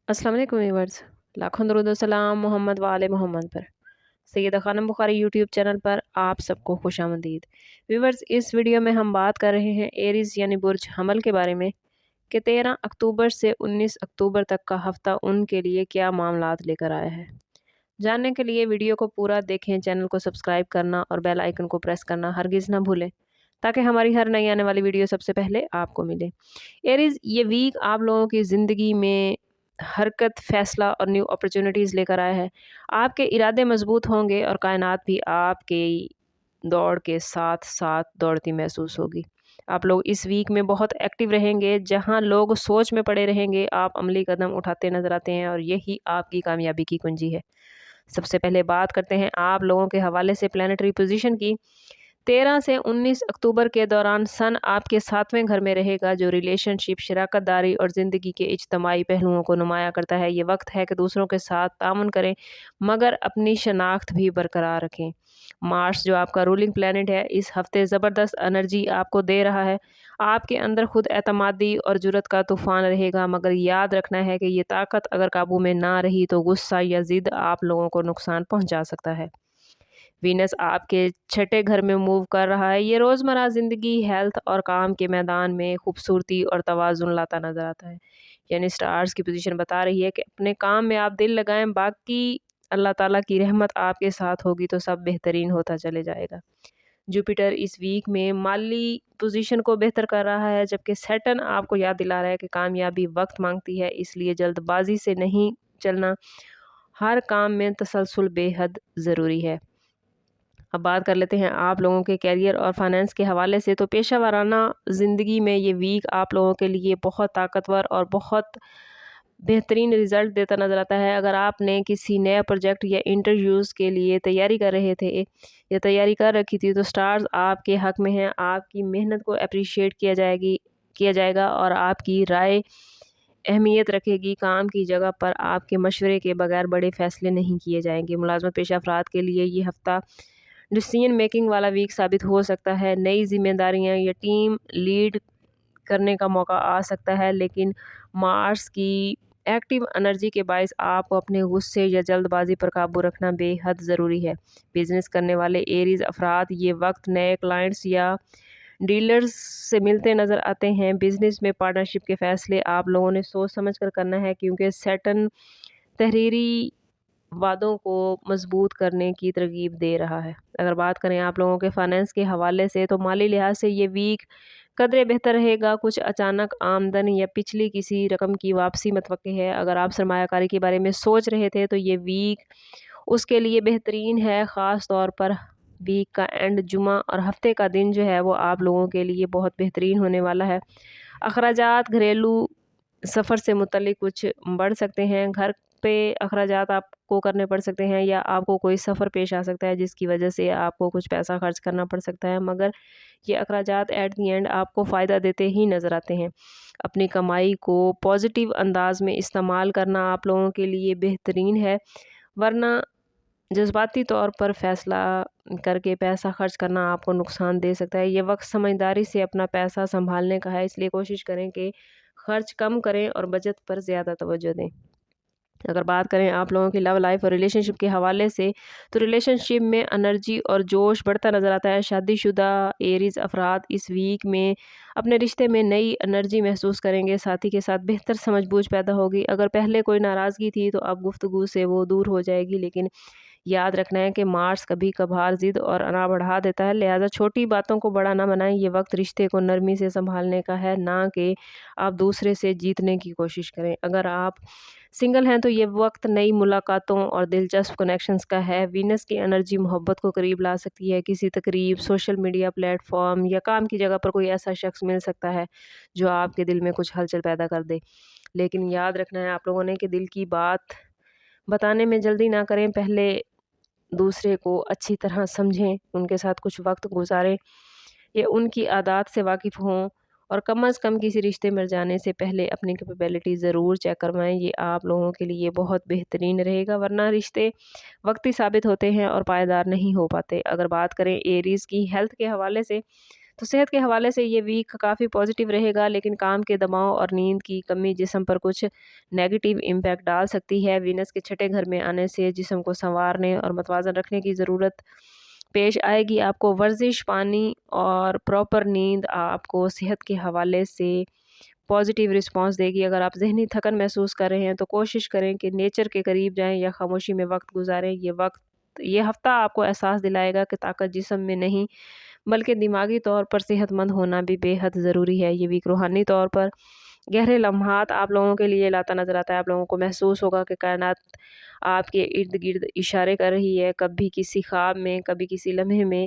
अस्सलाम वालेकुम व्यूअर्स। लाखों दरूद व सलाम मोहम्मद वाले मोहम्मद पर। सैयदा खानम बुखारी यूट्यूब चैनल पर आप सबको खुशामदीद। व्यूअर्स, इस वीडियो में हम बात कर रहे हैं एरीज़ यानी बुर्ज हमल के बारे में कि 13 अक्टूबर से 19 अक्टूबर तक का हफ्ता उनके लिए क्या मामलात लेकर आया है। जानने के लिए वीडियो को पूरा देखें, चैनल को सब्सक्राइब करना और बेल आइकन को प्रेस करना हरगिज़ ना भूलें ताकि हमारी हर नई आने वाली वीडियो सबसे पहले आपको मिले। एरीज़, ये वीक आप लोगों की ज़िंदगी में हरकत, फैसला और न्यू अपॉर्चुनिटीज़ लेकर आया है। आपके इरादे मजबूत होंगे और कायनात भी आपके दौड़ के साथ साथ दौड़ती महसूस होगी। आप लोग इस वीक में बहुत एक्टिव रहेंगे। जहां लोग सोच में पड़े रहेंगे, आप अमली कदम उठाते नजर आते हैं और यही आपकी कामयाबी की कुंजी है। सबसे पहले बात करते हैं आप लोगों के हवाले से प्लानिटरी पोजीशन की। 13 से 19 अक्टूबर के दौरान सन आपके 7वें घर में रहेगा, जो रिलेशनशिप, शराकतदारी और ज़िंदगी के इज्तमाही पहलुओं को नुमाया करता है। ये वक्त है कि दूसरों के साथ तामुन करें मगर अपनी शनाख्त भी बरकरार रखें। मार्स, जो आपका रूलिंग प्लैनेट है, इस हफ्ते ज़बरदस्त एनर्जी आपको दे रहा है। आपके अंदर खुद एतमादी और जुर्रत का तूफान रहेगा, मगर याद रखना है कि ये ताकत अगर काबू में ना रही तो गुस्सा या ज़िद आप लोगों को नुकसान पहुंचा सकता है। वीनस आपके छठे घर में मूव कर रहा है। ये रोज़मर्रा ज़िंदगी, हेल्थ और काम के मैदान में खूबसूरती और तवाज़ुन लाता नज़र आता है। यानी स्टार्स की पोजीशन बता रही है कि अपने काम में आप दिल लगाएं, बाकी अल्लाह ताला की रहमत आपके साथ होगी तो सब बेहतरीन होता चले जाएगा। जुपिटर इस वीक में माली पोजीशन को बेहतर कर रहा है, जबकि सैटर्न आपको याद दिला रहा है कि कामयाबी वक्त मांगती है, इसलिए जल्दबाजी से नहीं चलना। हर काम में तसलसल बेहद ज़रूरी है। अब बात कर लेते हैं आप लोगों के कैरियर और फाइनेंस के हवाले से। तो पेशा वाराना ज़िंदगी में ये वीक आप लोगों के लिए बहुत ताकतवर और बहुत बेहतरीन रिज़ल्ट देता नज़र आता है। अगर आपने किसी नए प्रोजेक्ट या इंटरव्यूज़ के लिए तैयारी कर रहे थे या तैयारी कर रखी थी, तो स्टार्स आपके हक़ में हैं। आपकी मेहनत को अप्रिशिएट किया जाएगा और आपकी राय अहमियत रखेगी। काम की जगह पर आपके मशवरे के बगैर बड़े फ़ैसले नहीं किए जाएंगे। मुलाजमत पेशा अफराद के लिए ये हफ़्ता डिसीजन मेकिंग वाला वीक साबित हो सकता है। नई जिम्मेदारियां या टीम लीड करने का मौका आ सकता है, लेकिन मार्स की एक्टिव एनर्जी के बायस आपको अपने गुस्से या जल्दबाजी पर काबू रखना बेहद ज़रूरी है। बिजनेस करने वाले एरीज अफराद ये वक्त नए क्लाइंट्स या डीलर्स से मिलते नज़र आते हैं। बिजनेस में पार्टनरशिप के फैसले आप लोगों ने सोच समझ कर करना है, क्योंकि सैटर्न तहरीरी वादों को मजबूत करने की तरगीब दे रहा है। अगर बात करें आप लोगों के फाइनेंस के हवाले से, तो माली लिहाज से ये वीक कदरे बेहतर रहेगा। कुछ अचानक आमदन या पिछली किसी रकम की वापसी मतवक्के है। अगर आप सरमायाकारी के बारे में सोच रहे थे तो ये वीक उसके लिए बेहतरीन है। ख़ास तौर पर वीक का एंड जुमा और हफ्ते का दिन जो है वो आप लोगों के लिए बहुत बेहतरीन होने वाला है। अखराजात, घरेलू सफ़र से मुतल्लिक कुछ बढ़ सकते हैं। घर पे अखराजात आपको करने पड़ सकते हैं या आपको कोई सफ़र पेश आ सकता है जिसकी वजह से आपको कुछ पैसा खर्च करना पड़ सकता है, मगर ये अखराजात एट दी एंड आपको फ़ायदा देते ही नज़र आते हैं। अपनी कमाई को पॉजिटिव अंदाज में इस्तेमाल करना आप लोगों के लिए बेहतरीन है, वरना जज्बाती तौर पर फ़ैसला करके पैसा खर्च करना आपको नुकसान दे सकता है। ये वक्त समझदारी से अपना पैसा संभालने का है, इसलिए कोशिश करें कि खर्च कम करें और बचत पर ज़्यादा तवज्जो दें। अगर बात करें आप लोगों की लव लाइफ और रिलेशनशिप के हवाले से, तो रिलेशनशिप में एनर्जी और जोश बढ़ता नज़र आता है। शादीशुदा एरीज़ अफराद इस वीक में अपने रिश्ते में नई एनर्जी महसूस करेंगे। साथी के साथ बेहतर समझ-बूझ पैदा होगी। अगर पहले कोई नाराज़गी थी तो अब गुफ्तगू से वो दूर हो जाएगी, लेकिन याद रखना है कि मार्स कभी कभार ज़िद और अना बढ़ा देता है, लिहाजा छोटी बातों को बड़ा ना बनाएं। ये वक्त रिश्ते को नरमी से संभालने का है, ना कि आप दूसरे से जीतने की कोशिश करें। अगर आप सिंगल हैं तो ये वक्त नई मुलाकातों और दिलचस्प कनेक्शंस का है। वीनस की एनर्जी मोहब्बत को करीब ला सकती है। किसी तकरीब, सोशल मीडिया प्लेटफॉर्म या काम की जगह पर कोई ऐसा शख्स मिल सकता है जो आपके दिल में कुछ हलचल पैदा कर दे। लेकिन याद रखना है आप लोगों ने कि दिल की बात बताने में जल्दी ना करें। पहले दूसरे को अच्छी तरह समझें, उनके साथ कुछ वक्त गुजारें या उनकी आदत से वाकिफ़ हों, और कम अज़ कम किसी रिश्ते में जाने से पहले अपनी कैपेबिलिटी ज़रूर चेक करवाएं। ये आप लोगों के लिए बहुत बेहतरीन रहेगा, वरना रिश्ते वक्ती साबित होते हैं और पायदार नहीं हो पाते। अगर बात करें एरीज़ की हेल्थ के हवाले से, تو صحت کے حوالے سے یہ ویک کافی پازیٹیو رہے گا، لیکن کام کے دباؤ اور نیند کی کمی جسم پر کچھ نیگیٹو امپیکٹ ڈال سکتی ہے۔ وینس کے چھٹے گھر میں آنے سے جسم کو سنوارنے اور متوازن رکھنے کی ضرورت پیش آئے گی۔ آپ کو ورزش، پانی اور پراپر نیند آپ کو صحت کے حوالے سے پازیٹیو رسپانس دے گی۔ اگر آپ ذہنی تھکن محسوس کر رہے ہیں تو کوشش کریں کہ نیچر کے قریب جائیں یا خاموشی میں وقت گزاریں۔ یہ ہفتہ آپ کو احساس دلائے گا کہ طاقت جسم میں نہیں بلکہ دماغی طور پر صحت مند ہونا بھی بے حد ضروری ہے۔ یہ ویک روحانی طور پر گہرے لمحات آپ لوگوں کے لیے لاتا نظر آتا ہے۔ آپ لوگوں کو محسوس ہوگا کہ کائنات آپ کے ارد گرد اشارے کر رہی ہے، کبھی کسی خواب میں، کبھی کسی لمحے میں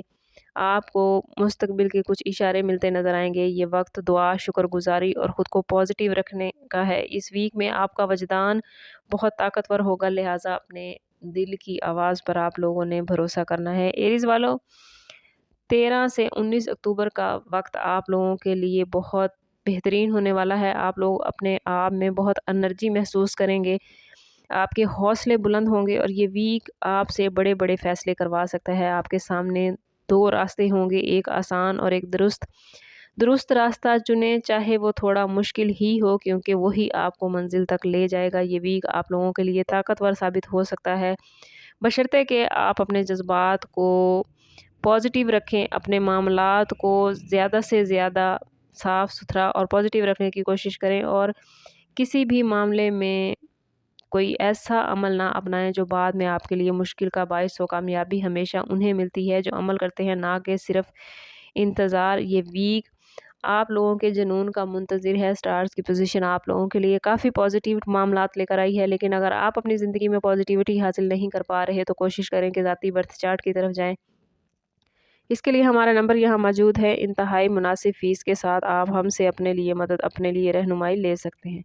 آپ کو مستقبل کے کچھ اشارے ملتے نظر آئیں گے۔ یہ وقت دعا، شکر گزاری اور خود کو پازیٹیو رکھنے کا ہے۔ اس ویک میں آپ کا وجدان بہت طاقتور ہوگا، لہٰذا اپنے دل کی آواز پر آپ لوگوں نے بھروسہ کرنا ہے۔ ایریز والوں، 13 سے 19 اکتوبر کا وقت آپ لوگوں کے لیے بہت بہترین ہونے والا ہے۔ آپ لوگ اپنے آپ میں بہت انرجی محسوس کریں گے، آپ کے حوصلے بلند ہوں گے اور یہ ویک آپ سے بڑے بڑے فیصلے کروا سکتا ہے۔ آپ کے سامنے 2 راستے ہوں گے، ایک آسان اور ایک درست راستہ چنیں، چاہے وہ تھوڑا مشکل ہی ہو، کیونکہ وہی آپ کو منزل تک لے جائے گا۔ یہ ویک آپ لوگوں کے لیے طاقتور ثابت ہو سکتا ہے، بشرطے کہ آپ اپنے جذبات کو پازیٹیو رکھیں، اپنے معاملات کو زیادہ سے زیادہ صاف ستھرا اور پازیٹیو رکھنے کی کوشش کریں، اور کسی بھی معاملے میں کوئی ایسا عمل نہ اپنائیں جو بعد میں آپ کے لیے مشکل کا باعث ہو۔ کامیابی ہمیشہ انہیں ملتی ہے جو عمل کرتے ہیں، نہ کہ صرف انتظار۔ یہ ویک آپ لوگوں کے جنون کا منتظر ہے۔ سٹارز کی پوزیشن آپ لوگوں کے لیے کافی پازیٹیو معاملات لے کر آئی ہے، لیکن اگر آپ اپنی زندگی میں پازیٹیوٹی حاصل نہیں کر پا رہے تو کوشش کریں کہ ذاتی برتھ چارٹ کی طرف جائیں۔ اس کے لیے ہمارا نمبر یہاں موجود ہے، انتہائی مناسب فیس کے ساتھ آپ ہم سے اپنے لیے مدد، اپنے لیے رہنمائی لے سکتے ہیں۔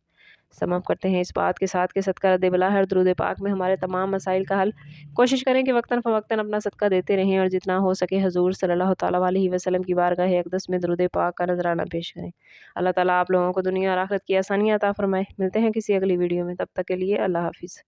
سم کرتے ہیں اس بات کے ساتھ کہ صدقہ رد بلا ہر درود پاک میں ہمارے تمام مسائل کا حل۔ کوشش کریں کہ وقتاً فوقتاً اپنا صدقہ دیتے رہیں اور جتنا ہو سکے حضور صلی اللہ تعالیٰ علیہ وسلم کی بارگاہ اقدس میں درود پاک کا نذرانہ پیش کریں۔ اللہ تعالیٰ آپ لوگوں کو دنیا اور آخرت کی آسانیاں عطا فرمائے۔ ملتے ہیں کسی اگلی ویڈیو میں، تب تک کے لیے اللہ حافظ۔